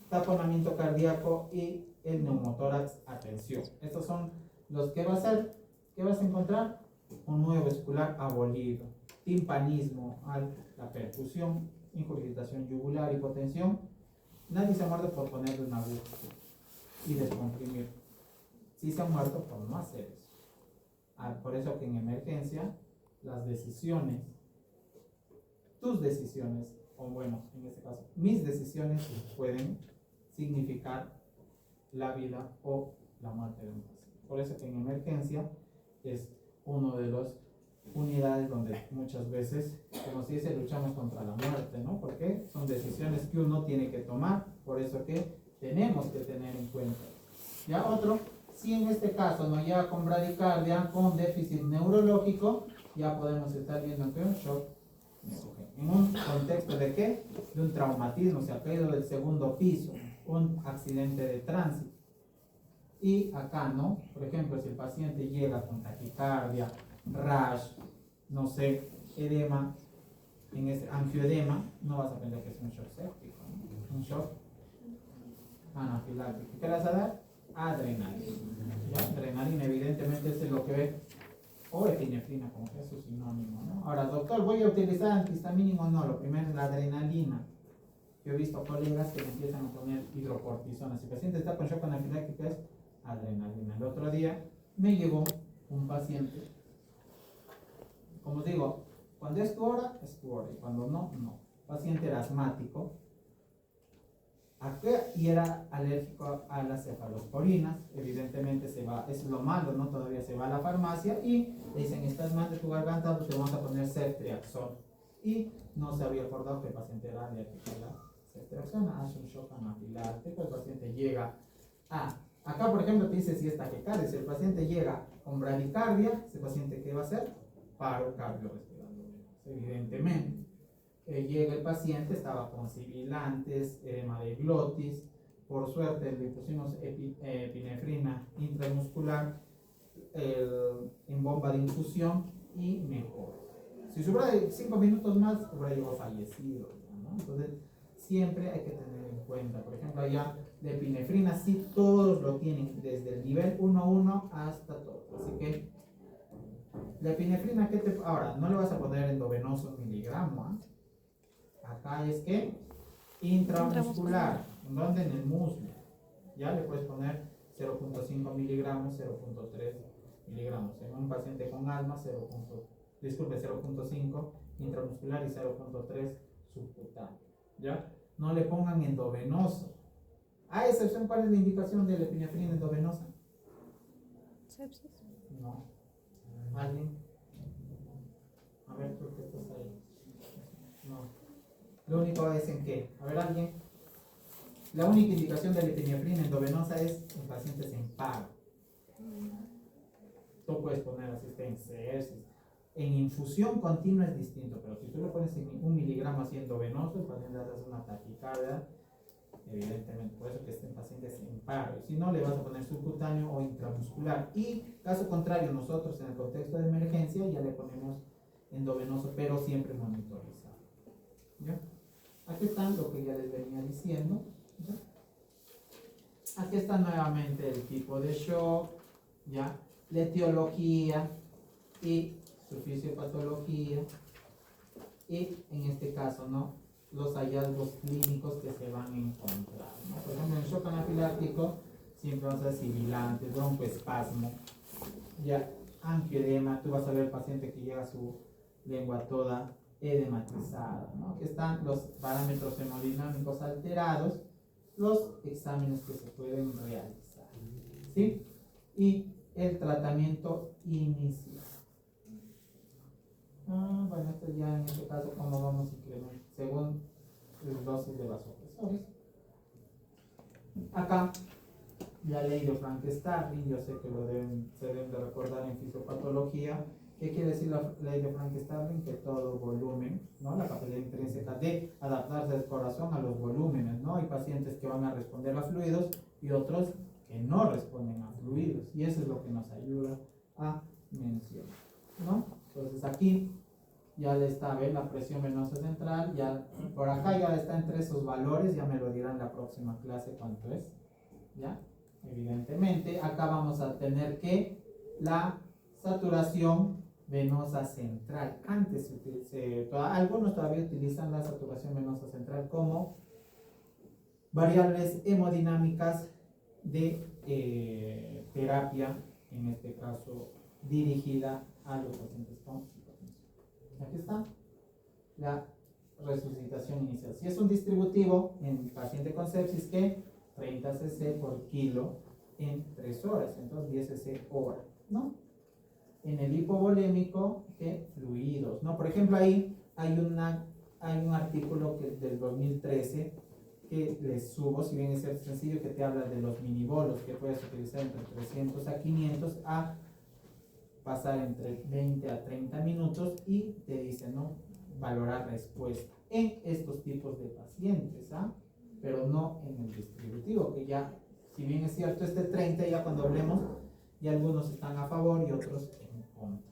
taponamiento cardíaco y el neumotórax. Atención, estos son los que va a hacer. ¿Qué vas a encontrar? Un nudo vascular abolido, timpanismo al la percusión, ingurgitación yugular, hipotensión. Nadie se ha muerto por ponerle una aguja y descomprimir. Sí se han muerto por no hacer eso. Por eso que en emergencia las decisiones, tus decisiones, o bueno, en este caso, mis decisiones pueden significar la vida o la muerte de un paciente. Por eso que en emergencia es uno de los unidades donde muchas veces, como se dice, luchamos contra la muerte, ¿no? Porque son decisiones que uno tiene que tomar, por eso que tenemos que tener en cuenta. Ya otro, si en este caso no llega con bradicardia, con déficit neurológico, ya podemos estar viendo que un shock en un contexto de ¿qué? De un traumatismo, se ha caído del segundo piso, un accidente de tránsito. Y acá, ¿no? Por ejemplo, si el paciente llega con taquicardia, rash, no sé, edema, en ese angioedema, no vas a pensar que es un shock séptico, ¿no? Un shock anafiláctico. ¿Qué le vas a dar? Adrenalina. ¿Ya? Adrenalina, evidentemente, es lo que ve, o epinefrina, como que es su sinónimo, ¿no? Ahora, doctor, ¿voy a utilizar antihistamínico? No, lo primero es la adrenalina. Yo he visto colegas que le empiezan a poner hidrocortisona. Si el paciente está con shock anafiláctico, es adrenalina. El otro día me llegó un paciente, como digo, cuando es tu hora, es tu hora, y cuando no, no. Paciente era asmático, y era alérgico a las cefalosporinas. Evidentemente se va, es lo malo, ¿no? Todavía se va a la farmacia y le dicen, estás mal de tu garganta, te vamos a poner ceftriaxona. Y no se había acordado que el paciente era alérgico a la ceftriaxona. Hace un shock anafiláctico, el paciente llega a... Acá, por ejemplo, te dice si es taquicardia. Si el paciente llega con bradicardia, ese paciente, ¿qué va a hacer? Paro cardiorrespiratorio. Evidentemente. Llega el paciente, estaba con sibilantes, edema de glotis. Por suerte, le pusimos epinefrina intramuscular en bomba de infusión y mejor. Si se hubiera 5 minutos más, hubiera llegado fallecido, ¿no? Entonces, siempre hay que tener en cuenta. Por ejemplo, allá la epinefrina, sí, todos lo tienen, desde el nivel 1.1 hasta todo. Así que, la epinefrina, ahora, no le vas a poner endovenoso 1 miligramo, ¿eh? Acá es que intramuscular, ¿dónde? En el muslo. Ya le puedes poner 0.5 miligramos, 0.3 miligramos. En un paciente con asma, 0.5 intramuscular y 0.3 subcutáneo. ¿Ya? No le pongan endovenoso. A excepción, ¿cuál es la indicación de la epinefrina endovenosa? Sepsis. No. ¿Alguien? A ver, ¿por qué estás ahí? No. Lo único es en qué. A ver, alguien. La única indicación de la epinefrina endovenosa es en pacientes en paro. Tú puedes poner asistencia, en infusión continua es distinto, pero si tú lo pones en 1 miligramo así endovenoso, el paciente hace una taquicardia, evidentemente, por eso que estén pacientes en paro. Y si no, le vas a poner subcutáneo o intramuscular. Y caso contrario, nosotros en el contexto de emergencia ya le ponemos endovenoso, pero siempre monitorizado. ¿Ya? Aquí está lo que ya les venía diciendo. ¿Ya? Aquí está nuevamente el tipo de shock, ¿ya? La etiología y su fisiopatología. Y en este caso, ¿no? Los hallazgos clínicos que se van a encontrar, ¿no? Por ejemplo, en el shock anafiláctico siempre vamos a ver sibilantes, broncoespasmo, ya angioedema. Tú vas a ver al paciente que llega su lengua toda edematizada, ¿no? Que están los parámetros hemodinámicos alterados, los exámenes que se pueden realizar, ¿sí? Y el tratamiento inicial. Bueno, esto ya en este caso, ¿cómo vamos a incrementar? Según las dosis de vasopresores. Acá, la ley de Frank-Starling, yo sé que se deben de recordar en fisiopatología. ¿Qué quiere decir la ley de Frank-Starling? Que todo volumen, ¿no? La capacidad intrínseca de adaptarse del corazón a los volúmenes, ¿no? Hay pacientes que van a responder a fluidos y otros que no responden a fluidos. Y eso es lo que nos ayuda a mencionar, ¿no? Entonces aquí ya le está, ¿ven? La presión venosa central, ya por acá ya está entre esos valores, ya me lo dirán la próxima clase cuánto es, ¿ya? Evidentemente, acá vamos a tener que la saturación venosa central. Antes algunos todavía utilizan la saturación venosa central como variables hemodinámicas de terapia, en este caso dirigida a los pacientes con hipertensión. Aquí está la resucitación inicial. Si es un distributivo en paciente con sepsis, que 30 cc por kilo en 3 horas, entonces 10 cc hora, ¿no? en el hipovolémico que fluidos, ¿no? Por ejemplo, ahí hay un artículo que del 2013 que les subo, si bien es sencillo, que te habla de los minibolos que puedes utilizar entre 300 a 500 a pasar entre 20 a 30 minutos y te dice, ¿no? Valorar respuesta en estos tipos de pacientes, ¿ah? Pero no en el distributivo, que ya, si bien es cierto, este 30 ya cuando hablemos, ya algunos están a favor y otros en contra.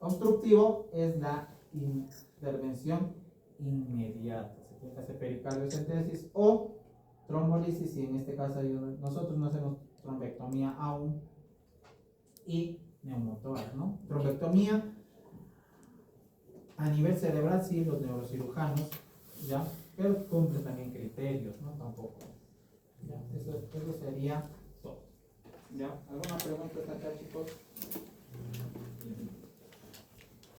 Obstructivo es la intervención inmediata, se tiene que hacer pericardiocentesis o trombolisis, y en este caso nosotros no hacemos trombectomía aún, y neumotórax, ¿no? Trombectomía a nivel cerebral, sí, los neurocirujanos, ¿ya? Pero cumple también criterios, ¿no? Tampoco. ¿Ya? Eso sería todo. ¿Ya? ¿Alguna pregunta hasta acá, chicos?